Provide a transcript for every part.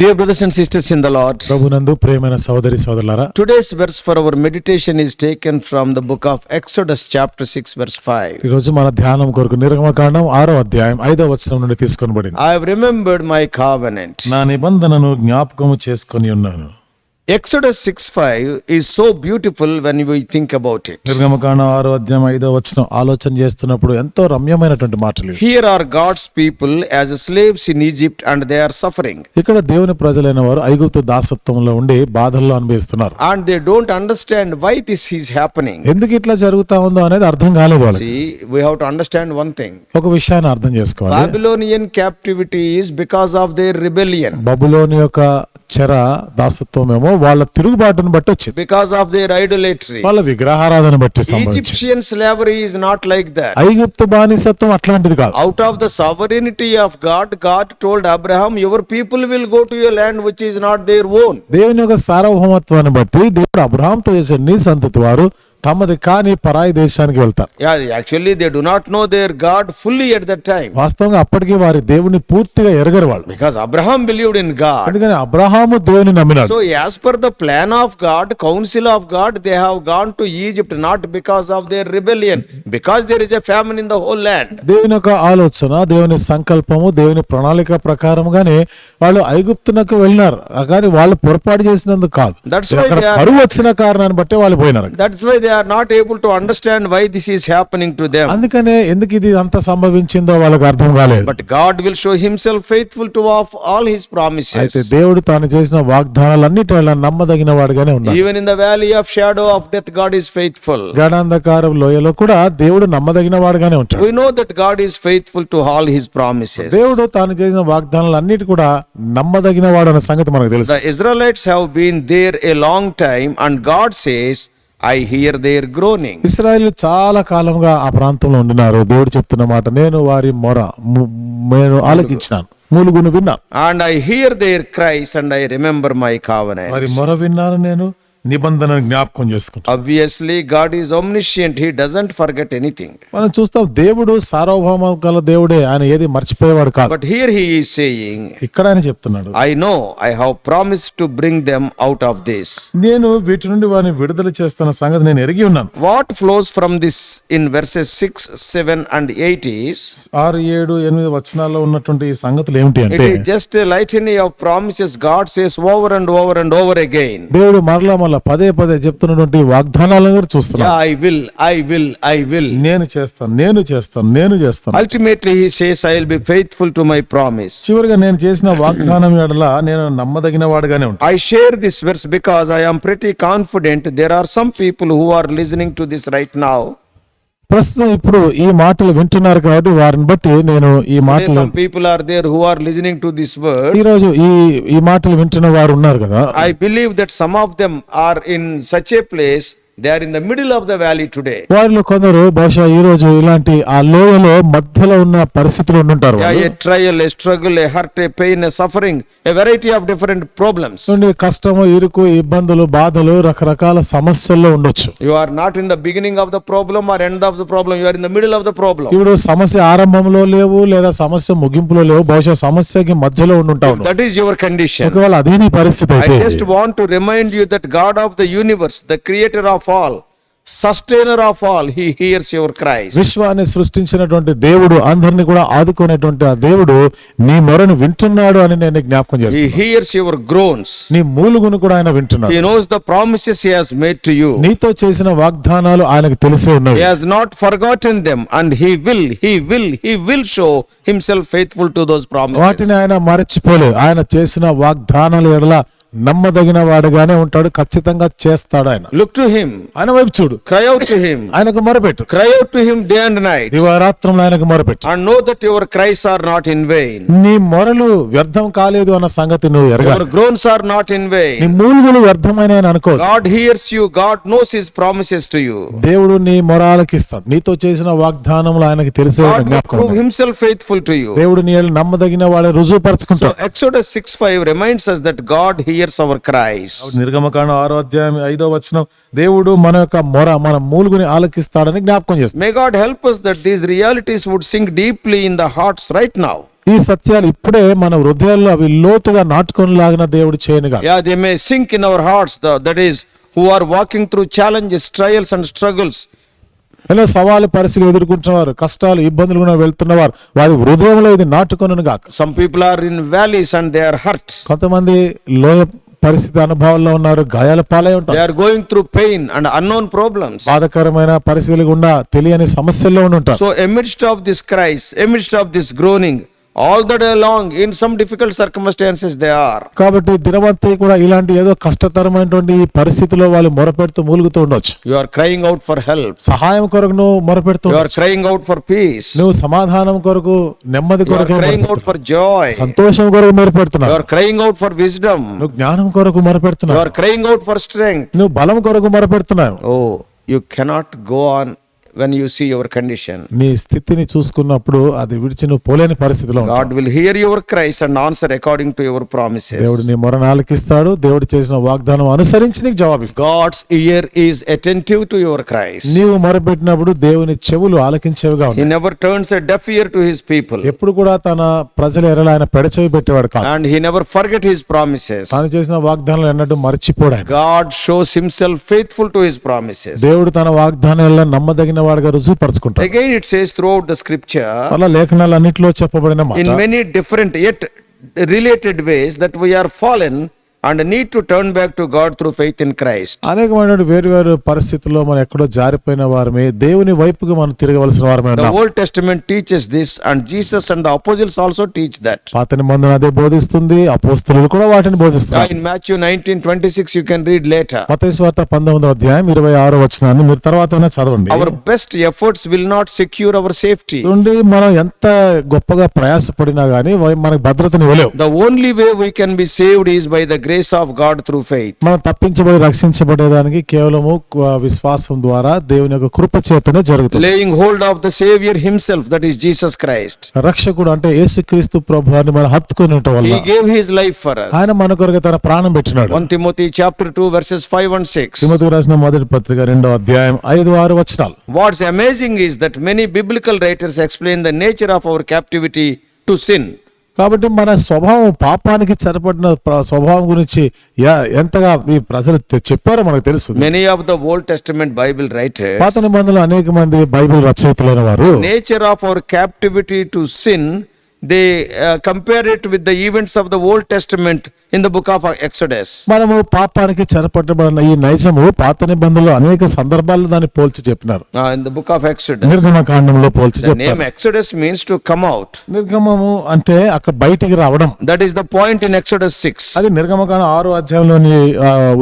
Dear brothers and sisters in the Lord, ప్రభునందు ప్రియమైన సోదరి సోదరులారా, today's verse for our meditation is taken from the book of Exodus chapter 6 verse 5. ఈ రోజు మన ధ్యానం కొరకు నిర్గమకాండం 6వ అధ్యాయం 5వ వచనం నుండి తీసుకొనబడింది. I have remembered my covenant. నా నిబంధనను జ్ఞాపకము చేసుకొని ఉన్నాను. Exodus 6:5 is so beautiful when we think about it. నిర్గమకాండం 6వ అధ్యాయం 5వ వచనం ఆలోచన చేస్తున్నప్పుడు ఎంతో రమ్యమైనటువంటి మాటలు. Here are God's people as slaves in Egypt and they are suffering. ఇక్కడ దేవుని ప్రజలైన వారు ఐగుప్తు దాసత్వంలో ఉండి బాధల్లో అనుభవిస్తున్నారు. And they don't understand why this is happening. ఎందుకు ఇట్లా జరుగుతా ఉందో అనేది అర్థం కాలేదు వాళ్ళకి. See, we have to understand one thing. ఒక విషయాన్ని అర్థం చేసుకోవాలి. Babylonian captivity is because of their rebellion. బబులోను యొక్క చెర దాసత్వమేమో వాళ్ళ తిరుగుబాటును బట్టి వచ్చింది. Because of their idolatry. వాళ్ళ విగ్రహారాధన బట్టి సంభవించింది. Egyptian slavery is not like that. ఐగుప్తు బానిసత్వం అట్లాంటిది కాదు. Out of the sovereignty of God, God told Abraham, your people will go to a land which is not their own. దేవుని యొక్క సార్వభౌమత్వాన్ని బట్టి దేవుడు అబ్రహాంతో చేసే నీ సంతతి వారు తమది కాని పరాయి దేశానికి వెళ్తారు. Yeah, actually they do not know their God fully at that time. వాస్తవంగా అప్పటికి వారి దేవుని పూర్తిగా ఎరగరు వాళ్ళు. Because Abraham believed in God. అందుకని అబ్రహాము దేవుని నమ్మినాడు. So as per the plan of God, counsel of God, they have gone to Egypt not because of their rebellion, because there is a famine in the whole land. దేవుని యొక్క ఆలోచన, దేవుని సంకల్పము, దేవుని ప్రణాళిక ప్రకారంగానే వాళ్ళు ఐగుప్తునకు వెళ్ళినారు. కానీ వాళ్ళు పొరపాటు చేసినందుకు కాదు. అక్కడ కరువు వచ్చిన కారణాన్ని బట్టి వాళ్ళు పోయినారు. That's why they are not able to understand why this is happening to them. అందుకనే ఎందుకు ఇది అంత సంభవించిందో వాళ్ళకి అర్థం కాలేదు. But God will show himself faithful to all his promises. అయితే దేవుడు తాను చేసిన వాగ్దానాలన్నిటి వల్ల నమ్మదగిన వాడుగానే ఉన్నాడు. Even in the valley of shadow of death, God is faithful. గాఢాంధకారం లోయలో కూడా దేవుడు నమ్మదగిన వాడుగానే ఉంటాడు. We know that God is faithful to all his promises. దేవుడు తాను చేసిన వాగ్దానాలన్నిటి కూడా నమ్మదగిన వాడు అనే సంగతి మనకు తెలుసు. The Israelites have been there a long time and God says, I hear their groaning. ఇశ్రాయేలు చాలా కాలంగా ఆ ప్రాంతంలో ఉండినారు. దేవుడు చెప్తున్న మాట, నేను వారి మొర నేను ఆలకించినాను, మూలుగును విన్నాను. And I hear their cries and I remember my covenant. వారి మొర విన్నాను, నేను నిబంధనను జ్ఞాపకం చేసుకుంటాను. Obviously God is omniscient, he doesn't forget anything. మనం చూస్తాం దేవుడు సార్వభౌమ గల దేవుడే, ఆయన ఏది మర్చిపోయేవాడు కాదు. But here he is saying, ఇక్కడ ఆయన చెప్తున్నాడు, I know I have promised to bring them out of this. నేను వీటి నుండి వారిని విడుదల చేస్తున్న సంగతి నేను ఎరిగి ఉన్నాను. What flows from this in verses 6, 7 and 8 is 6, 7, 8 వచనాల్లో ఉన్నటువంటి ఈ సంగతులు ఏమిటి అంటే, it is just a litany of promises God says over and over and over again. దేవుడు మరలా పదే పదే చెప్తున్నటువంటి వాగ్దానాలను చూస్తున్నాం. I will. నేను చేస్తాను. Ultimately he says, I will be faithful to my promise. చివరిగా నేను చేసిన వాగ్దానం ఎడల నేను నమ్మదగిన వాడుగానే ఉంటాను. I share this verse because I am pretty confident there are some people who are listening to this right now. ప్రస్తుతం ఇప్పుడు ఈ మాటలు వింటున్నారు కాబట్టి వారిని బట్టి నేను ఈ మాటలు, some people are there who are listening to this word. ఈ రోజు ఈ మాటలు వింటున్న వారు ఉన్నారు కదా. I believe that some of them are in such a place, they are in the middle of the valley today. వారిలో కొందరు బహుశా ఈ రోజు ఇలాంటి ఆ లోయలో మధ్యలో ఉన్న పరిస్థితులు ఉంటారు. A trial, a struggle, a hurt, a pain, a suffering, a variety of different problems. కష్టము, ఇరుకు, ఇబ్బందులు, బాధలు, రకరకాల సమస్యల్లో ఉండొచ్చు. You are not in the beginning of the problem or end of the problem, you are in the middle of the problem. ఇప్పుడు సమస్య ఆరంభంలో లేవు లేదా సమస్య ముగింపులో లేవు, బహుశా సమస్యకి మధ్యలో ఉండుంటావు. That is your condition. ఒకవేళ అదే నీ పరిస్థితి అయితే, I just want to remind you that God of the universe, the creator of all, sustainer of all, he hears your cries. విశ్వాన్ని సృష్టించినటువంటి దేవుడు, అందరిని కూడా ఆదుకునేటువంటి ఆ దేవుడు నీ మొరను వింటున్నాడు అని నేను జ్ఞాపకం చేస్తాను. He hears your groans. నీ మూలుగును కూడా ఆయన వింటున్నాడు. He knows the promises he has made to you. నీతో చేసిన వాగ్దానాలు ఆయనకు తెలిసే ఉన్నవి. He has not forgotten them and he will show himself faithful to those promises. వాటిని ఆయన మరచిపోలేదు. ఆయన చేసిన వాగ్దానాల ఎడల నమ్మదగిన వాడుగానే ఉంటాడు, ఖచ్చితంగా చేస్తాడు. ఆయన Look to him. ఆయన వైపు చూడు, Cry out to him. ఆయనకు మొరపెట్టు, Cry out to him day and night. దివారాత్రంలో ఆయనకు మొరపెట్టు. And know that your cries are not in vain. నీ మొరలు వ్యర్థం కాలేదు అన్న సంగతి నువ్వు ఎరగాలి. Your groans are not in నీ vain. మూలుగులు వ్యర్థమైన అనుకో. God hears you. God knows his promises to you. దేవుడు నీ మొరాలకిస్తాడు. నీతో చేసిన వాగ్దానములు ఆయనకు తెలిసే God will జ్ఞాపకం. prove himself faithful to you. దేవుడు నీ నమ్మదగిన వాడు So రుజువుపరచుకుంటాడు. Exodus 6:5 reminds us that God hears hears our cries. నిర్గమకాండం 6వ అధ్యాయం 5వ వచనం, దేవుడు మన యొక్క మొర, మన మూలుగుని ఆలకిస్తాడని జ్ఞాపకం చేస్తాడు. May God help us that these realities would sink deeply in the hearts right now. ఈ సత్యాలు ఇప్పుడే మన హృదయాల్లో అవి లోతుగా నాటుకొని లాగిన దేవుడు చేయనుగా. Yeah, they may sink in our hearts, that is, who are walking through challenges, trials and struggles. ఇలా సవాలు పరిస్థితులు ఎదుర్కొంటున్నవారు, కష్టాలు ఇబ్బందులు కూడా వెళ్తున్నవారు, వారి హృదయంలో ఇది నాటుకొనును గాక. Some people are in valleys and they are hurt. కొంతమంది లోయ పరిస్థితి అనుభవాల్లో ఉన్నారు, గాయాల పాలై ఉంటారు. They are going through pain and unknown problems. బాధకరమైన పరిస్థితులు గుండా తెలియని సమస్యల్లో ఉంటారు. So amidst of this cries, amidst of this groaning, all the day long in some difficult circumstances they are. కాబట్టి దినవంతి కూడా ఇలాంటి ఏదో కష్టతరమైనటువంటి ఈ పరిస్థితిలో వాళ్ళు మొరపెడుతూ మూలుగుతూ ఉండొచ్చు. You are crying out for help. సహాయం కొరకు నువ్వు మొరపెడుతూ, You are crying out for peace. నువ్వు సమాధానం కొరకు, నెమ్మది You are కొరకు, crying out for joy. సంతోషం కొరకు You మొరపెడుతున్నావు. are crying out for wisdom. నువ్వు జ్ఞానం కొరకు You మొరపెడుతున్నావు. are crying out for strength. నువ్వు బలం కొరకు మొరపెడుతున్నావు. Oh, you cannot go on when you see your condition. నీ స్థితిని చూసుకున్నప్పుడు అది విడిచి నువ్వు పోలేని పరిస్థితిలో ఉంటావు. God will hear your cries and answer according to your promises. దేవుడు నీ మొరను ఆలకిస్తాడు. దేవుడు చేసిన వాగ్దానం అనుసరించి నీకు జవాబిస్తాడు. God's ear is attentive to your cries. నీవు మొరపెట్టినప్పుడు దేవుని చెవులు ఆలకించేవిగా He ఉన్నాయి. never turns a deaf ear to his people. ఎప్పుడు కూడా తన ప్రజల ఎడల ఆయన పెడచెవి పెట్టేవాడు కాదు. And he never forget his promises. తాను చేసిన వాగ్దానాలు ఎన్నడూ మర్చిపోడు ఆయన. God shows himself faithful to his promises. దేవుడు తన వాగ్దానాలను నమ్మదగిన వాడుగా రుజువుపరుచుకుంటాడు. Again it says throughout the scripture, అలా లేఖనాలు అన్నిట్లో చెప్పబడిన మాట, in many different yet related ways, that we are fallen and need to turn back to God through faith in Christ. అనేకమైన వేరు వేరు పరిస్థితుల్లో మనం ఎక్కడో జారిపోయిన వారమే, దేవుని వైపుగా మనం తిరగవలసిన వారమే The ఉన్నాం. Old Testament teaches this and Jesus and the apostles also teach that. పాత నిబంధన అదే బోధిస్తుంది, అపోస్తలులు కూడా వాటిని బోధిస్తారు. In Matthew 19:26 you can read later. మత్తయి సువార్త 19వ అధ్యాయం 26వ వచనాన్ని మీరు తర్వాతైనా చదవండి. Our best efforts will not secure our safety. చూడండి, మనం ఎంత గొప్పగా ప్రయాసపడినా గానీ మనకు భద్రతని ఇవ్వలేవు. The only way we can be saved is by the grace of God through faith. మనం తప్పించబడి రక్షించబడేదానికి కేవలము విశ్వాసం ద్వారా దేవుని యొక్క కృప చేతనే జరుగుతుంది. Laying hold of the Savior himself, that is Jesus Christ. రక్షకుడు అంటే యేసుక్రీస్తు ప్రభువాన్ని మనం హత్తుకొని ఉండటం వల్ల He gave his life for us. ఆయన మన కొరకు తన ప్రాణం పెట్టినాడు. 1 Timothy chapter 2 verses 5 and 6. తిమోతికి రాసిన మొదటి పత్రిక 2వ అధ్యాయం 5-6 వచనాలు. What's amazing is that many biblical writers explain the nature of our captivity to sin. కాబట్టి మన స్వభావం, పాపానికి సరిపడిన స్వభావం గురించి ఎంతగా ఈ ప్రజలు చెప్పారో మనకు తెలుసు. Many of the Old Testament Bible writers, పాత నిబంధనలు అనేక మంది బైబిల్ రచయితలైన వారు nature of our captivity to sin, they compare it with the events of the Old Testament in the book of Exodus. మనము పాపానికి చెరపట్టబడిన ఈ నైజము పాత నిబంధనలో అనేక సందర్భాల్లో దాన్ని పోల్చి చెప్పినారు. In the book of Exodus, నిర్గమకాండంలో పోల్చి the name చెప్పారు. Exodus means to come out. నిర్గమము అంటే అక్కడ బయటికి రావడం. That is the point in Exodus 6. అది నిర్గమకాండం 6వ అధ్యాయంలోని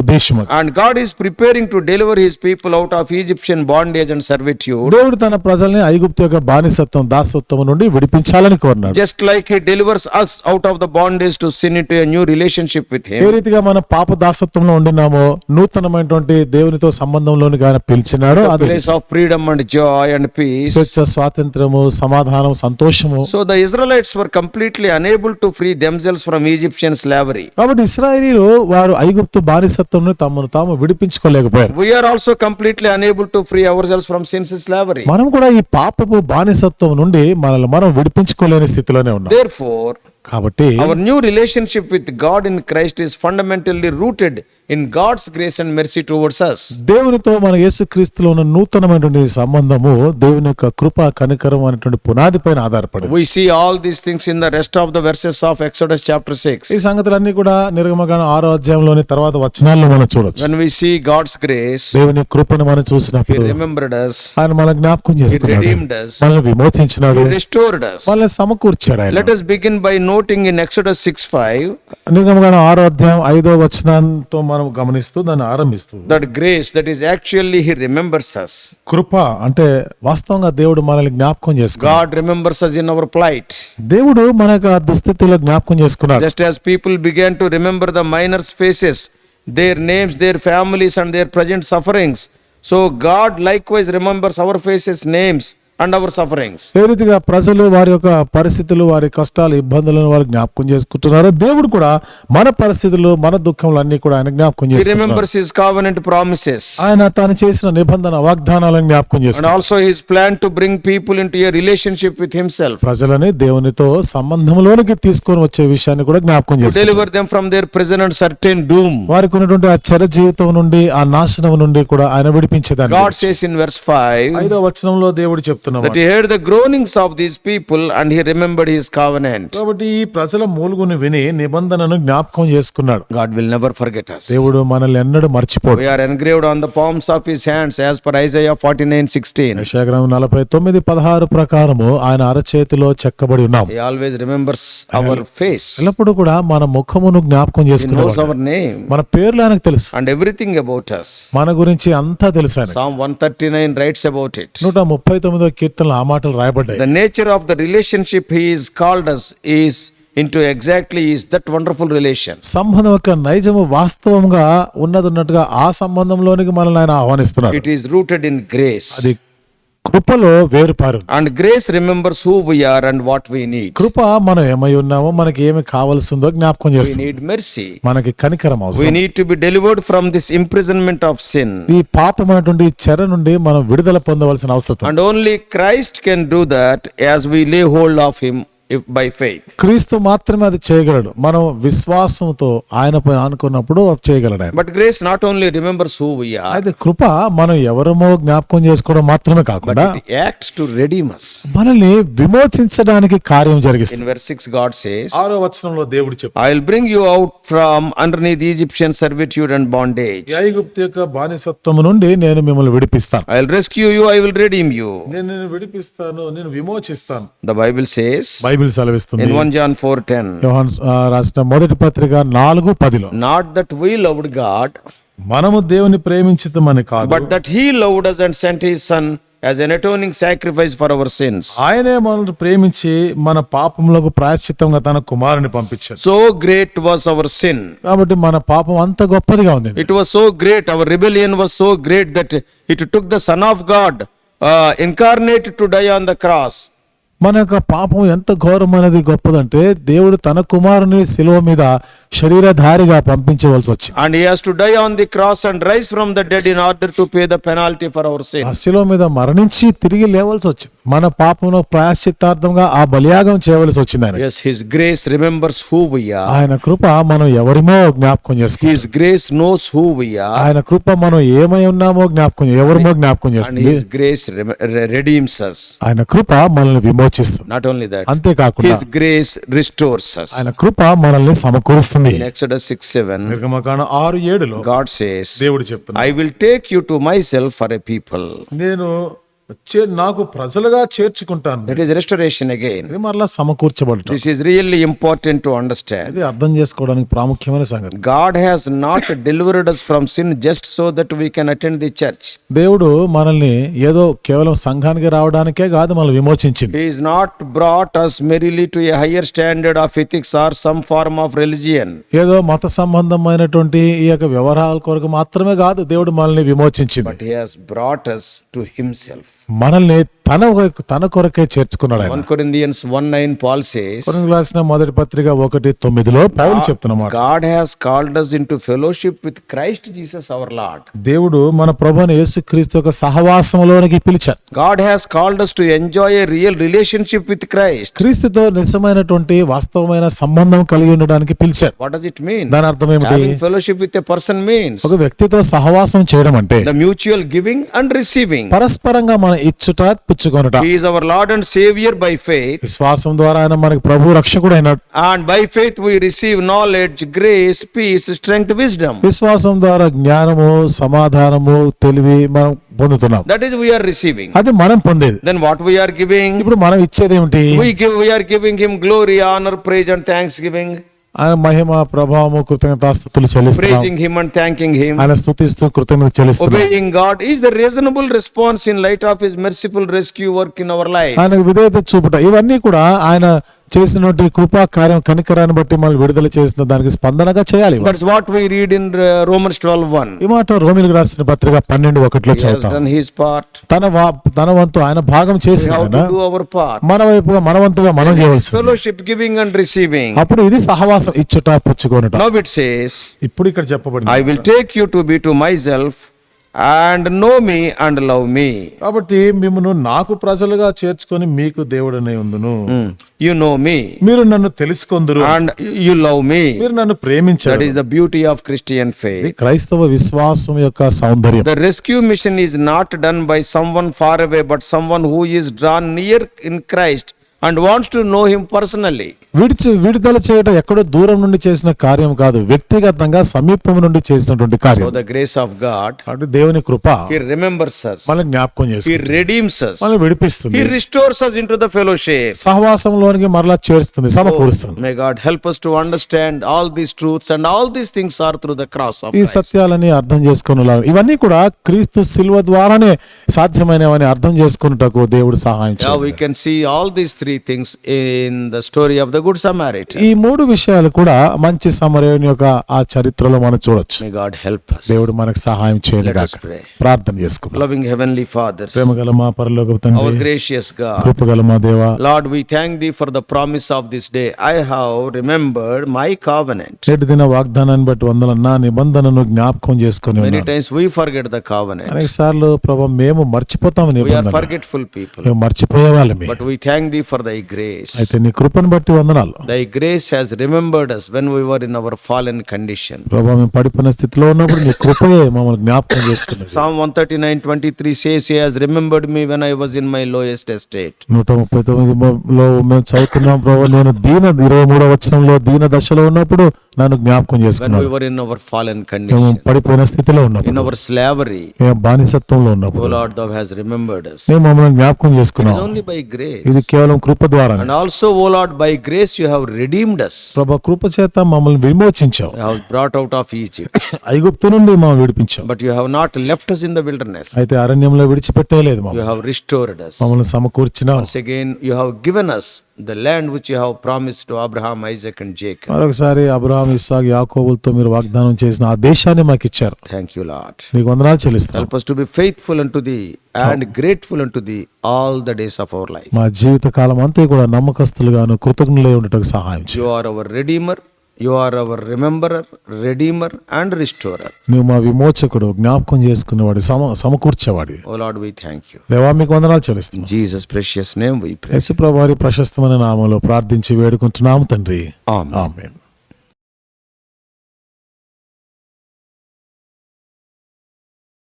ఉద్దేశం. And God is preparing to deliver his people out of Egyptian bondage and servitude. దేవుడు తన ప్రజల్ని ఐగుప్తు యొక్క బానిసత్వం, దాసత్వం నుండి విడిపించాలని కోరినాడు. Just like he delivers us out of the bondage to sin into a new relationship with A him. రీతిగా మనం పాప దాసత్వంలో ఉండినామో నూతనమైనటువంటి దేవునితో సంబంధంలోనికి ఆయన పిలిచినాడు. A అది place of freedom and joy and peace. స్వేచ్ఛ, స్వాతంత్రము, సమాధానం, సంతోషము. So the Israelites were completely unable to free themselves from Egyptian slavery. కాబట్టి ఇశ్రాయేలీయులు వారు ఐగుప్తు బానిసత్వం నుండి తమను తాము విడిపించుకోలేకపోయారు. We are also completely unable to free ourselves from sin's slavery. మనం కూడా ఈ పాపపు బానిసత్వం నుండి మనల్ని మనం విడిపించుకోలేని స్థితిలోనే ఉన్నాం. Therefore, కాబట్టి our new relationship with God in Christ is fundamentally rooted in God's grace and mercy towards us. దేవునితో మన యేసుక్రీస్తులో ఉన్న నూతనమైనటువంటి సంబంధము దేవుని యొక్క కృప, కనికరం అనేటువంటి పునాది పైన ఆధారపడింది. We see all these things in the rest of the verses of Exodus chapter 6. ఈ సంగతులన్నీ కూడా నిర్గమకాండం 6వ అధ్యాయంలోని తర్వాత వచనాల్లో మనం చూడొచ్చు. When we see God's grace, దేవుని కృపను మనం he చూసినప్పుడు remembered us, ఆయన మన జ్ఞాపకం he చేసుకున్నాడు, redeemed us, మనల్ని విమోచించినాడు, he restored us. మనల్ని సమకూర్చాడు ఆయన. Let us begin by noting in Exodus 6:5 నిర్గమకాండం 6వ అధ్యాయం 5వ వచనంతో మనం గమనిస్తూ దాన్ని ఆరంభిస్తూ, that grace, that is actually he remembers us. కృప అంటే వాస్తవంగా దేవుడు మనల్ని జ్ఞాపకం చేసుకున్నాడు. God remembers us in our plight. దేవుడు మన యొక్క దుస్థితిలో జ్ఞాపకం చేసుకున్నాడు. Just as people began to remember the miners' faces, their names, their families and their present sufferings, so God likewise remembers our faces, names and our sufferings. ఏ రీతిగా ప్రజలు వారి యొక్క పరిస్థితులు, వారి కష్టాలు, ఇబ్బందులను వారు జ్ఞాపకం చేసుకుంటున్నారు, దేవుడు కూడా మన పరిస్థితులు, మన దుఃఖములు అన్ని కూడా ఆయన జ్ఞాపకం He చేసుకుంటున్నారు. remembers his covenant promises. ఆయన తాను చేసిన నిబంధన వాగ్దానాలను జ్ఞాపకం And చేసుకుంటున్నారు. also his plan to bring people into a relationship with himself. ప్రజలని దేవునితో సంబంధంలోనికి తీసుకొని వచ్చే విషయాన్ని కూడా జ్ఞాపకం To చేసుకుంటున్నారు. deliver them from their present and certain doom. వారికి ఉన్నటువంటి ఆ చెర జీవితం నుండి, ఆ నాశనం నుండి కూడా ఆయన విడిపించేదాన్ని. God says in verse 5 ఐదో వచనంలో దేవుడు చెప్తున్నారు, that he heard the groanings of these people and he remembered his covenant. కాబట్టి ఈ ప్రజల మూలుగుని విని నిబంధనను జ్ఞాపకం చేసుకున్నాడు. God will never forget us. దేవుడు మనల్ని ఎన్నడూ మర్చిపోడు. We are engraved on the palms of his hands as per Isaiah 49:16. యెషయా గ్రంథం 49:16 ప్రకారము ఆయన అరచేతిలో చెక్కబడి ఉన్నాం. He always remembers our face. ఎల్లప్పుడూ కూడా మన ముఖమును జ్ఞాపకం He knows చేసుకున్నాడు. our name మన పేర్లు ఆయనకు తెలుసు, and everything about us. మన గురించి అంతా తెలుసు ఆయన. Psalm 139 writes about it. 139వ కీర్తనలో ఆ మాటలు రాయబడ్డాయి. The nature of the relationship he is called us is into exactly is that wonderful relation. సంబంధం యొక్క నైజము వాస్తవంగా ఉన్నట్టుగా ఆ సంబంధంలోనికి మనల్ని ఆయన ఆహ్వానిస్తున్నాడు. It is rooted in grace. అది కృపలో వేరుపారు. And grace remembers who we are and what we need. కృప మనం ఏమై ఉన్నామో, మనకి ఏమి కావాల్సిందో జ్ఞాపకం We చేస్తుంది. need mercy. మనకి కనికరం We అవసరం. need to be delivered from this imprisonment of sin. ఈ పాపమైనటువంటి చెర నుండి మనం విడుదల పొందవలసిన అవసరం. And only Christ can do that as we lay hold of him if by faith. క్రీస్తు మాత్రమే అది చేయగలడు. మనం విశ్వాసంతో ఆయన పైన ఆనుకున్నప్పుడు చేయగలడు ఆయన. But grace not only remembers who we are, అయితే కృప మనం ఎవరమో జ్ఞాపకం చేసుకోవడం మాత్రమే but కాకుండా it acts to redeem us. మనల్ని విమోచించడానికి కార్యం జరిగిస్తుంది. In verse 6 God says, 6వ వచనంలో దేవుడు చెప్పాడు, I will bring you out from underneath Egyptian servitude and bondage. ఐగుప్తు యొక్క బానిసత్వము నుండి నేను మిమ్మల్ని విడిపిస్తాను. I will rescue you, I will redeem you. నేను నిన్ను విడిపిస్తాను, నేను విమోచిస్తాను. The Bible says బైబిల్ సెలవిస్తుంది. in 1 John 4:10, యోహాను రాసిన మొదటి పత్రిక 4:10లో, not that we loved God, మనము దేవుని ప్రేమించితమని కాదు, but that he loved us and sent his son as an atoning sacrifice for our sins. ఆయనే మనల్ని ప్రేమించి మన పాపములకు ప్రాయశ్చిత్తంగా తన కుమారుని పంపించాడు. So great was our sin. కాబట్టి మన పాపం అంత గొప్పదిగా ఉంది. It was so great, our rebellion was so great that it took the Son of God incarnate to die on the cross. మన యొక్క పాపం ఎంత ఘోరమైనది, గొప్పదంటే దేవుడు తన కుమారుని శిలువ మీద శరీరధారిగా పంపించవలసి వచ్చింది. And he has to die on the cross and rise from the dead in order to pay the penalty for our sin. ఆ శిలువ మీద మరణించి తిరిగి లేవలసి వచ్చింది. మన పాపంలో ప్రాయశ్చిత్తార్థంగా ఆ బలియాగం చేయవలసి వచ్చింది ఆయన. Yes, his grace remembers who we are. ఆయన కృప మనం ఎవరిమో జ్ఞాపకం చేసుకుంటాం. His grace knows who we are. ఆయన కృప మనం ఏమై ఉన్నామో ఎవరిమో జ్ఞాపకం And చేస్తుంది. his grace redeems us. ఆయన కృప మనల్ని విమోచిస్తుంది. Not only that, అంతేకాకుండా his grace restores us. ఆయన కృప మనల్ని సమకూరుస్తుంది. In Exodus 6:7, నిర్గమకాండం 6:7లో God says, దేవుడు చెప్తున్నాడు, I will take you to myself for a people. నేను నాకు ప్రజలుగా చేర్చుకుంటాను. That is restoration again. ఇది మరలా సమకూర్చబడటం. This is really important to understand. ఇది అర్థం చేసుకోవడానికి ప్రాముఖ్యమైన సంగతి. God has not delivered us from sin just so that we can attend the church. దేవుడు మనల్ని ఏదో కేవలం సంఘానికి రావడానికే కాదు మనల్ని విమోచించింది. He is not brought us merely to a higher standard of ethics or some form of religion. ఏదో మత సంబంధమైనటువంటి ఈ యొక్క వ్యవహారాల కొరకు మాత్రమే కాదు దేవుడు మనల్ని విమోచించింది. But he has brought us to himself. మనల్ని తన కొరకే చేర్చుకున్నాడు ఆయన. 1 Corinthians 1:9 Paul says, కొరింథీయులకు రాసిన మొదటి పత్రిక 1:9లో పౌలు చెప్తున్నమాట, God has called us into fellowship with Christ Jesus our Lord. దేవుడు మన ప్రభువైన యేసుక్రీస్తు యొక్క సహవాసంలోనికి పిలిచాడు. God has called us to enjoy a real relationship with Christ. క్రీస్తుతో నిజమైనటువంటి వాస్తవమైన సంబంధం కలిగి ఉండడానికి పిలిచాడు. What does it mean? దాని అర్థం ఏమిటి? Having fellowship with a person means ఒక వ్యక్తితో సహవాసం చేయడం అంటే the mutual giving and receiving. పరస్పరంగా మన ఇచ్చుట పుచ్చుకొనుట. He is our Lord and Savior by faith. విశ్వాసం ద్వారా ఆయన మనకి ప్రభు రక్షకుడు అయినాడు. And by faith we receive knowledge, grace, peace, strength, wisdom. విశ్వాసం ద్వారా జ్ఞానము, సమాధానము, తెలివి మనం పొందుతున్నాం. That is we are receiving. అది మనం పొందేది. Then what we are giving? ఇప్పుడు మనం ఇచ్చేది ఏమిటి? We are giving him glory, honor, praise and thanksgiving. ఆయన మహిమ, ప్రభావము, కృతజ్ఞతాస్తుతులు చెల్లిస్తున్నాం. Praising him and thanking him. ఆయన స్తుతిస్తూ కృతజ్ఞత చెల్లిస్తున్నాం. Obeying God is the reasonable response in light of his merciful rescue work in our life. ఆయనకు విధేయత చూపుట, ఇవన్నీ కూడా ఆయన చేసినటువంటి కృపా కార్యం కనికరాన్ని బట్టి మనల్ని విడుదల చేసిన దానికి స్పందనగా చేయాలి. That's what we read in Romans 12:1. ఈ మాట రోమీయులకు రాసిన పత్రిక 12:1 He has done his part. తన వంతు ఆయన భాగం చేసి We have to do our part. మన వైపుగా మన వంతుగా మనం చేయవలసింది. Fellowship, giving and receiving. అప్పుడు ఇది సహవాసం, ఇచ్చుట పుచ్చుకొనుట. Now it says, ఇప్పుడు ఇక్కడ చెప్పబడింది, I will take you to be to myself and know me and love me. కాబట్టి మిమ్మును నాకు ప్రజలుగా చేర్చుకొని మీకు దేవుడనే ఉందును. You know me. మీరు నన్ను తెలుసుకొందురు. And you love me. మీరు నన్ను ప్రేమించారు. That is the beauty of Christian faith. క్రైస్తవ విశ్వాసం యొక్క సౌందర్యం. The rescue mission is not done by someone far away, but someone who is drawn near in Christ and wants to know him personally. విడుదల చేయడం ఎక్కడో దూరం నుండి చేసిన కార్యం కాదు, వ్యక్తిగతంగా సమీపం నుండి చేసినటువంటి కార్యం. So the grace of God, అంటే దేవుని కృప he remembers us. మనల్ని జ్ఞాపకం He చేస్తుంది, redeems us. మనల్ని విడిపిస్తుంది, He restores us into the fellowship. సహవాసంలోనికి మరలా చేరుస్తుంది, సమకూరుస్తుంది. May God help us to understand all these truths, and all these things are through the cross of ఈ Christ. సత్యాలని అర్థం చేసుకునేలా ఇవన్నీ కూడా క్రీస్తు శిలువ ద్వారానే సాధ్యమైనవని అర్థం చేసుకున్నటకు దేవుడు సహాయం Now we చేయాలి. can see all these three things in the story of the Good Samaritan. ఈ మూడు విషయాలు కూడా మంచి సమరయుని యొక్క ఆ చరిత్రలో మనం చూడొచ్చు. May God help us. దేవుడు మనకు సహాయం Let us చేయలేగాక pray. ప్రార్థన చేసుకుందాం. Loving Heavenly Father, ప్రేమగల మా పరలోకపు our తండ్రి, gracious God, కృపగల మా దేవా, Lord, we thank Thee for the promise of this day. I have remembered my covenant. నేటి దిన వాగ్దానాన్ని బట్టి వందనాలు. నా నిబంధనను జ్ఞాపకం చేసుకొని Many ఉన్నాను. times we forget the covenant. అనేక సార్లు ప్రభు మేము మర్చిపోతాము We are నిబంధన, forgetful people. మేము మర్చిపోయే వాళ్ళమే. But we thank Thee for Thy grace. అయితే నీ కృపను బట్టి వందనాలు. Thy grace has remembered us when we were in our fallen condition. ప్రభు మేము పడిపోయిన స్థితిలో ఉన్నప్పుడు నీ కృపయే మమ్మల్ని జ్ఞాపకం చేసుకున్నది. Psalm 139:23 says, He has remembered me when I was in my lowest estate. 139లో మేము చదువుకున్నాం ప్రభు, నేను 23వ వచనంలో దీన దశలో ఉన్నప్పుడు నన్ను జ్ఞాపకం When we చేసుకున్నాను. were in our fallen మేము condition, పడిపోయిన స్థితిలో in ఉన్నప్పుడు, our slavery, మేము బానిసత్వంలో O ఉన్నప్పుడు Lord, Thou hast remembered us. మేము మమ్మల్ని జ్ఞాపకం It is చేసుకున్నాం. only by grace. ఇది కేవలం కృప ద్వారా. And also, O Lord, by grace you have redeemed us. ప్రభు కృప చేత మమ్మల్ని విమోచించావు, You have brought out of Egypt. ఐగుప్తు నుండి మమ్మల్ని విడిపించావు. But you have not left us in the wilderness. అయితే అరణ్యంలో విడిచిపెట్టేయలేదు, You have restored us. మమ్మల్ని సమకూర్చినావు. Once again, you have given us the land which you have promised to Abraham, Isaac and Jacob. మరొకసారి Abraham, ఇస్సాకు, యాకోబులతో మీరు వాగ్దానం చేసిన ఆ దేశాన్ని మాకు ఇచ్చారు. Thank you, Lord. నీకు వందనాలు చెల్లిస్తున్నాం. Help us to be faithful unto Thee and grateful unto Thee all the days of our life. మా జీవిత కాలం అంతా కూడా నమ్మకస్తులుగాను కృతజ్ఞులై ఉండటకు సహాయం చేయి. You are our Redeemer, You are our Rememberer, Redeemer and Restorer. నువ్వు మా విమోచకుడు, జ్ఞాపకం చేసుకునేవాడు, సమకూర్చేవాడి. Oh Lord, we thank You. దేవా మీకు వందనాలు In చెల్లిస్తున్నాం. Jesus' precious name we pray. యేసు ప్రభువు వారి ప్రశస్తమైన నామములో ప్రార్థించి వేడుకుంటున్నాము తండ్రి. Amen. Amen.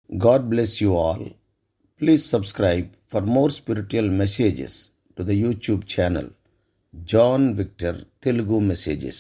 God bless you all. Please subscribe for more spiritual messages to the YouTube channel John Victor Telugu Messages.